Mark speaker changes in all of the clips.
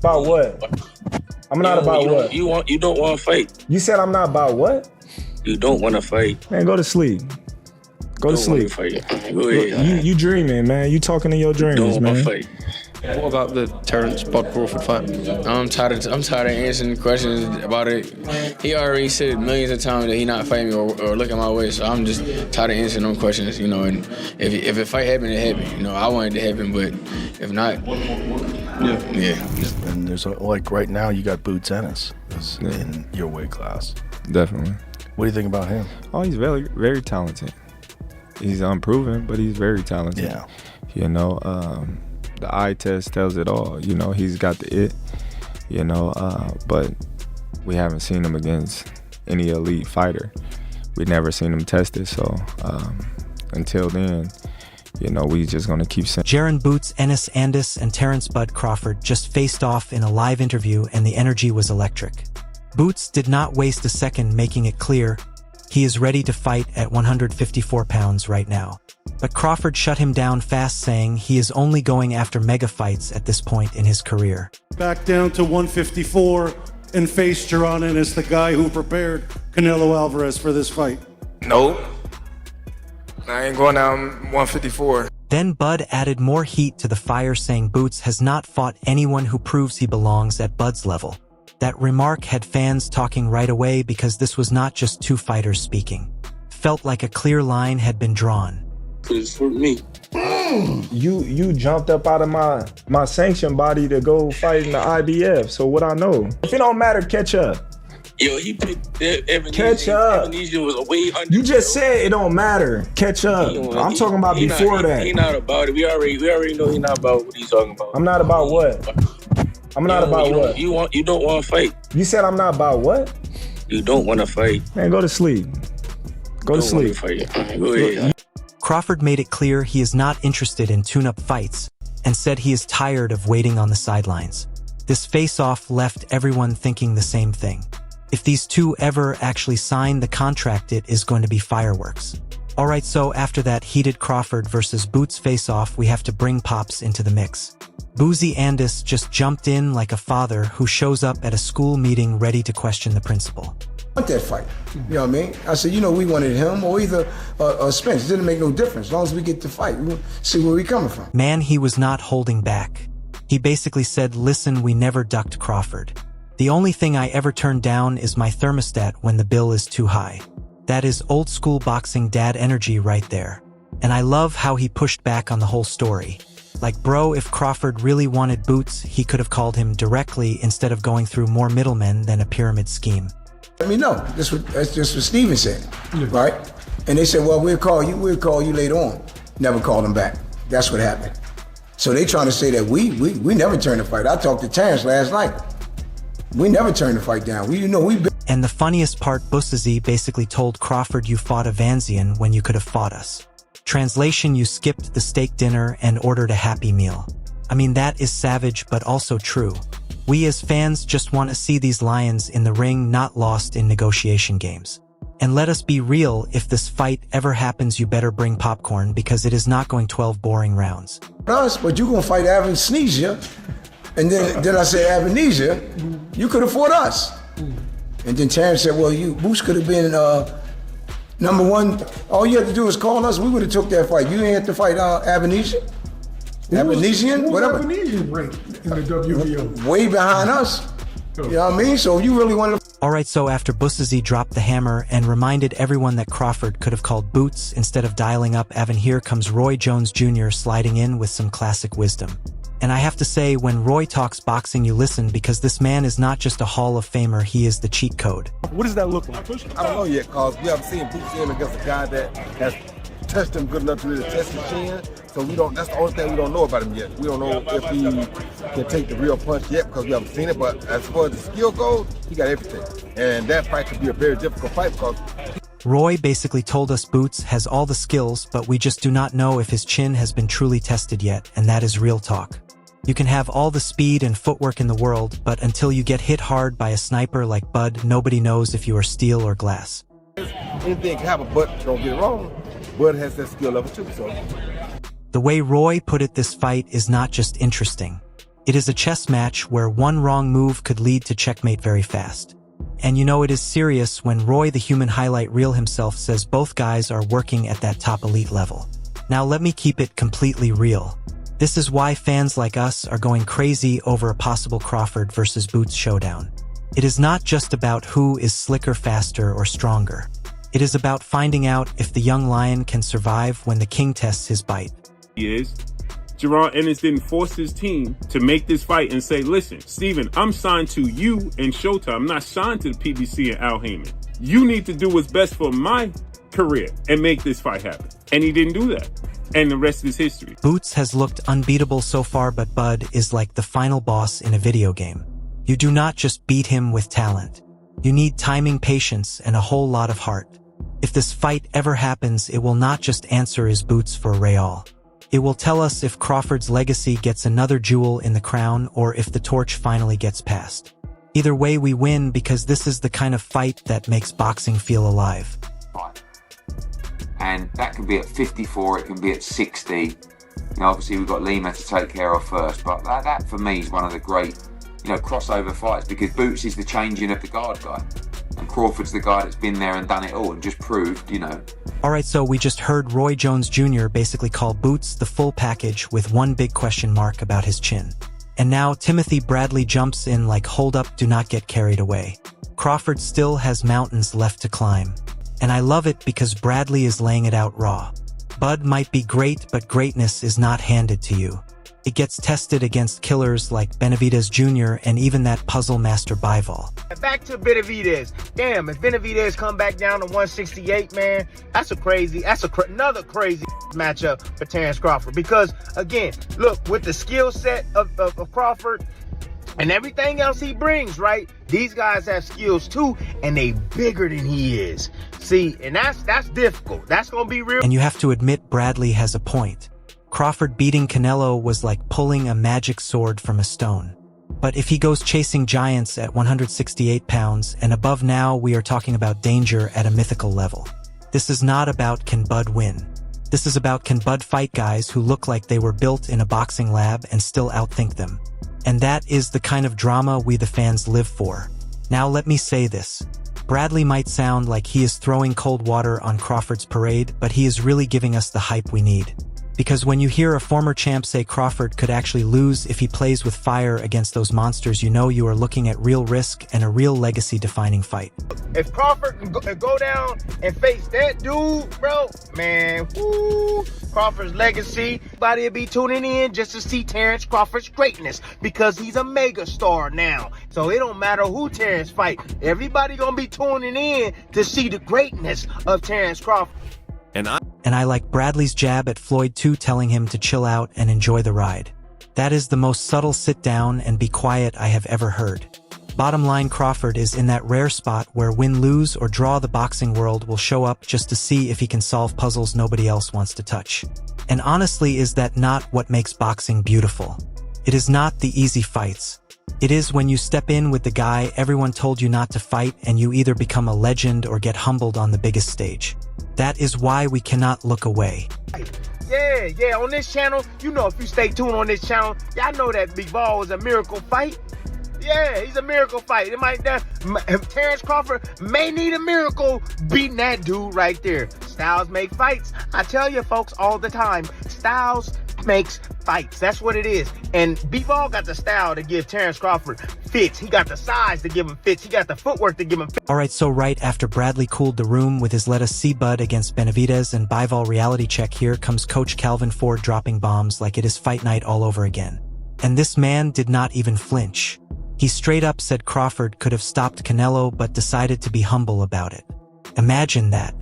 Speaker 1: About what? I'm not about what?
Speaker 2: You don't want to fight.
Speaker 1: You said I'm not about what?
Speaker 2: You don't want to fight.
Speaker 1: Man, go to sleep. Go to sleep.
Speaker 2: Go ahead.
Speaker 1: You dreaming, man. You talking in your dreams,
Speaker 2: don't
Speaker 1: man.
Speaker 2: Want to fight.
Speaker 3: What about the Terence Crawford fight? I'm tired of answering questions about it. He already said millions of times that he not fighting me or looking my way, so I'm just tired of answering those questions, you know. And if a fight happened, it happened. You know, I wanted it to happen, but if not, yeah.
Speaker 4: And there's like right now, you got Boots Ennis in your weight class.
Speaker 5: Definitely.
Speaker 4: What do you think about him?
Speaker 5: Oh, he's very, very talented. He's unproven, but he's very talented.
Speaker 4: Yeah.
Speaker 5: You know, the eye test tells it all. You know, he's got the it, you know, but we haven't seen him against any elite fighter. We've never seen him tested, so until then, you know, we just gonna keep saying.
Speaker 6: Jaron Boots Ennis and Terence Bud Crawford just faced off in a live interview, and the energy was electric. Boots did not waste a second, making it clear he is ready to fight at 154 pounds right now. But Crawford shut him down fast, saying he is only going after mega fights at this point in his career.
Speaker 7: Back down to 154 and face Jaron Ennis, the guy who prepared Canelo Alvarez for this fight.
Speaker 8: Nope. I ain't going down 154.
Speaker 6: Then Bud added more heat to the fire, saying Boots has not fought anyone who proves he belongs at Bud's level. That remark had fans talking right away because this was not just two fighters speaking. Felt like a clear line had been drawn.
Speaker 2: It's for me.
Speaker 1: You jumped up out of my sanctioned body to go fight in the IBF. So what I know? If it don't matter, catch up.
Speaker 2: Yo, he picked Evan.
Speaker 1: Catch up.
Speaker 2: Evan was way under.
Speaker 1: You just said it don't matter. Catch up. I'm talking about before that.
Speaker 2: He not about it. We already know he not about what he's talking about.
Speaker 1: I'm not about what? I'm not about what?
Speaker 2: You don't want to fight.
Speaker 1: You said I'm not about what?
Speaker 2: You don't want to fight.
Speaker 1: Man, go to sleep. Go to sleep.
Speaker 2: Go ahead.
Speaker 6: Crawford made it clear he is not interested in tune-up fights and said he is tired of waiting on the sidelines. This face-off left everyone thinking the same thing. If these two ever actually sign the contract, it is going to be fireworks. Alright, so after that heated Crawford versus Boots face-off, we have to bring Pops into the mix. Boozy Andis just jumped in like a father who shows up at a school meeting ready to question the principal.
Speaker 9: I want that fight, you know what I mean? I said, you know, we wanted him or either Spence. It didn't make no difference. As long as we get the fight, we'll see where we coming from.
Speaker 6: Man, he was not holding back. He basically said, listen, we never ducked Crawford. The only thing I ever turn down is my thermostat when the bill is too high. That is old school boxing dad energy right there. And I love how he pushed back on the whole story. Like, bro, if Crawford really wanted Boots, he could have called him directly instead of going through more middlemen than a pyramid scheme.
Speaker 9: Let me know. That's just what Steven said, right? And they said, well, we'll call you later on. Never called him back. That's what happened. So they trying to say that we never turned the fight. I talked to Terence last night. We never turned the fight down.
Speaker 6: And the funniest part, Busazi basically told Crawford you fought a Vanzian when you could have fought us. Translation, you skipped the steak dinner and ordered a Happy Meal. I mean, that is savage, but also true. We as fans just want to see these lions in the ring, not lost in negotiation games. And let us be real, if this fight ever happens, you better bring popcorn because it is not going 12 boring rounds.
Speaker 9: Us, but you gonna fight Avanesia, and then I said, Avanesia, you could have fought us. And then Terence said, well, Boots could have been number one. All you had to do is call us. We would have took that fight. You ain't have to fight Avanesia. Avanesian, whatever.
Speaker 7: Avanesian ranked in the WBO?
Speaker 9: Way behind us. You know what I mean? So you really wanted to...
Speaker 6: Alright, so after Busazi dropped the hammer and reminded everyone that Crawford could have called Boots instead of dialing up Evan, here comes Roy Jones Jr. sliding in with some classic wisdom. And I have to say, when Roy talks boxing, you listen, because this man is not just a Hall of Famer, he is the cheat code.
Speaker 7: What does that look like?
Speaker 10: I don't know yet, because we haven't seen Boots in against a guy that has touched him good enough to really test his chin. So that's the only thing we don't know about him yet. We don't know if he can take the real punch yet because we haven't seen it. But as far as the skill goes, he got everything. And that fight could be a very difficult fight because...
Speaker 6: Roy basically told us Boots has all the skills, but we just do not know if his chin has been truly tested yet, and that is real talk. You can have all the speed and footwork in the world, but until you get hit hard by a sniper like Bud, nobody knows if you are steel or glass.
Speaker 10: Anything can happen, but don't get it wrong. Bud has that skill level too, so...
Speaker 6: The way Roy put it, this fight is not just interesting. It is a chess match where one wrong move could lead to checkmate very fast. And you know it is serious when Roy the human highlight reel himself says both guys are working at that top elite level. Now let me keep it completely real. This is why fans like us are going crazy over a possible Crawford versus Boots showdown. It is not just about who is slicker, faster, or stronger. It is about finding out if the young lion can survive when the king tests his bite.
Speaker 11: Jaron Ennis didn't force his team to make this fight and say, listen, Steven, I'm signed to you and Showtime. I'm not signed to the PBC and Al Heyman. You need to do what's best for my career and make this fight happen. And he didn't do that. And the rest is history.
Speaker 6: Boots has looked unbeatable so far, but Bud is like the final boss in a video game. You do not just beat him with talent. You need timing, patience, and a whole lot of heart. If this fight ever happens, it will not just answer his Boots for Real. It will tell us if Crawford's legacy gets another jewel in the crown or if the torch finally gets passed. Either way, we win because this is the kind of fight that makes boxing feel alive.
Speaker 12: And that can be at 54, it can be at 60. Now, obviously, we've got Lima to take care of first, but that for me is one of the great, crossover fights because Boots is the changing of the guard guy. And Crawford's the guy that's been there and done it all and just proved,
Speaker 6: Alright, so we just heard Roy Jones Jr. basically call Boots the full package with one big question mark about his chin. And now Timothy Bradley jumps in like, hold up, do not get carried away. Crawford still has mountains left to climb. And I love it because Bradley is laying it out raw. Bud might be great, but greatness is not handed to you. It gets tested against killers like Benavidez Jr. and even that puzzle master Bivol.
Speaker 13: Back to Benavidez. Damn, if Benavidez come back down to 168, man, that's another crazy matchup for Terence Crawford. Because, again, look, with the skill set of Crawford and everything else he brings, right? These guys have skills too, and they bigger than he is. See, and that's difficult. That's going to be real.
Speaker 6: And you have to admit Bradley has a point. Crawford beating Canelo was like pulling a magic sword from a stone. But if he goes chasing giants at 168 pounds and above now, we are talking about danger at a mythical level. This is not about can Bud win. This is about can Bud fight guys who look like they were built in a boxing lab and still outthink them. And that is the kind of drama we the fans live for. Now let me say this. Bradley might sound like he is throwing cold water on Crawford's parade, but he is really giving us the hype we need. Because when you hear a former champ say Crawford could actually lose if he plays with fire against those monsters, you know you are looking at real risk and a real legacy-defining fight.
Speaker 13: If Crawford can go down and face that dude, bro, man, woo, Crawford's legacy, everybody will be tuning in just to see Terence Crawford's greatness because he's a mega star now. So it don't matter who Terence fight. Everybody gonna be tuning in to see the greatness of Terence Crawford.
Speaker 6: And I like Bradley's jab at Floyd too, telling him to chill out and enjoy the ride. That is the most subtle sit down and be quiet I have ever heard. Bottom line, Crawford is in that rare spot where win, lose, or draw, the boxing world will show up just to see if he can solve puzzles nobody else wants to touch. And honestly, is that not what makes boxing beautiful? It is not the easy fights. It is when you step in with the guy everyone told you not to fight and you either become a legend or get humbled on the biggest stage. That is why we cannot look away.
Speaker 13: Yeah, on this channel, if you stay tuned on this channel, y'all know that Bivol is a miracle fight. Yeah, he's a miracle fight. Terence Crawford may need a miracle beating that dude right there. Styles make fights. I tell you folks all the time, styles makes fights. That's what it is. And Bivol got the style to give Terence Crawford fits. He got the size to give him fits. He got the footwork to give him fits.
Speaker 6: Alright, so right after Bradley cooled the room with his let us see Bud against Benavidez and Bivol reality check, here comes Coach Calvin Ford dropping bombs like it is fight night all over again. And this man did not even flinch. He straight up said Crawford could have stopped Canelo but decided to be humble about it. Imagine that.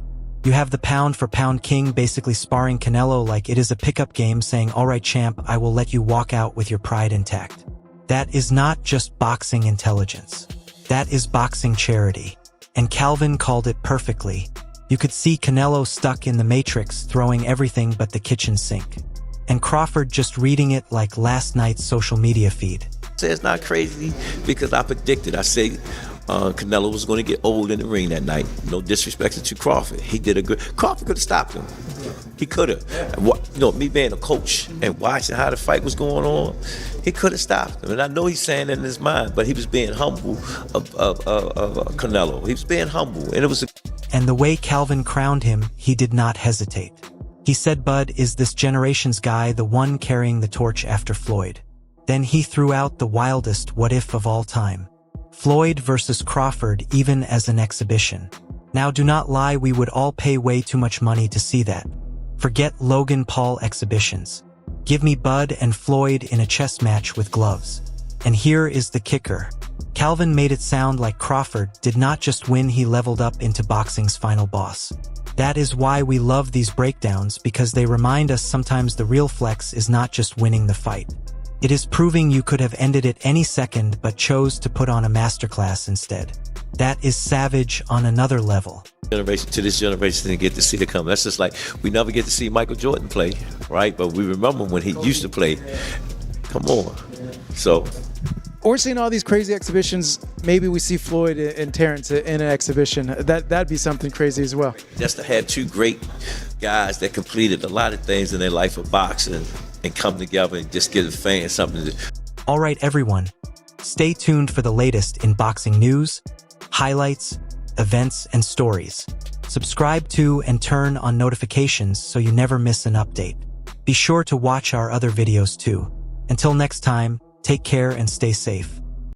Speaker 6: You have the pound-for-pound king basically sparring Canelo like it is a pickup game, saying, alright champ, I will let you walk out with your pride intact. That is not just boxing intelligence. That is boxing charity. And Calvin called it perfectly. You could see Canelo stuck in the matrix, throwing everything but the kitchen sink. And Crawford just reading it like last night's social media feed.
Speaker 14: Say it's not crazy because I predicted. I say Canelo was going to get old in the ring that night. No disrespect to Crawford. He did a good. Crawford could have stopped him. He could have. Me being a coach and watching how the fight was going on, he could have stopped him. And I know he's saying it in his mind, but he was being humble of Canelo. He was being humble, and it was.
Speaker 6: And the way Calvin crowned him, he did not hesitate. He said Bud is this generation's guy, the one carrying the torch after Floyd. Then he threw out the wildest what-if of all time. Floyd versus Crawford, even as an exhibition. Now do not lie, we would all pay way too much money to see that. Forget Logan Paul exhibitions. Give me Bud and Floyd in a chess match with gloves. And here is the kicker. Calvin made it sound like Crawford did not just win, he leveled up into boxing's final boss. That is why we love these breakdowns, because they remind us sometimes the real flex is not just winning the fight. It is proving you could have ended it any second but chose to put on a masterclass instead. That is savage on another level.
Speaker 14: Generation to this generation didn't get to see it come. That's just like we never get to see Michael Jordan play, right? But we remember when he used to play. Come on. So.
Speaker 15: Or seeing all these crazy exhibitions, maybe we see Floyd and Terence in an exhibition. That'd be something crazy as well.
Speaker 14: Just to have two great guys that completed a lot of things in their life of boxing and come together and just give the fans something to.
Speaker 6: All right, everyone. Stay tuned for the latest in boxing news, highlights, events, and stories. Subscribe to and turn on notifications so you never miss an update. Be sure to watch our other videos too. Until next time, take care and stay safe.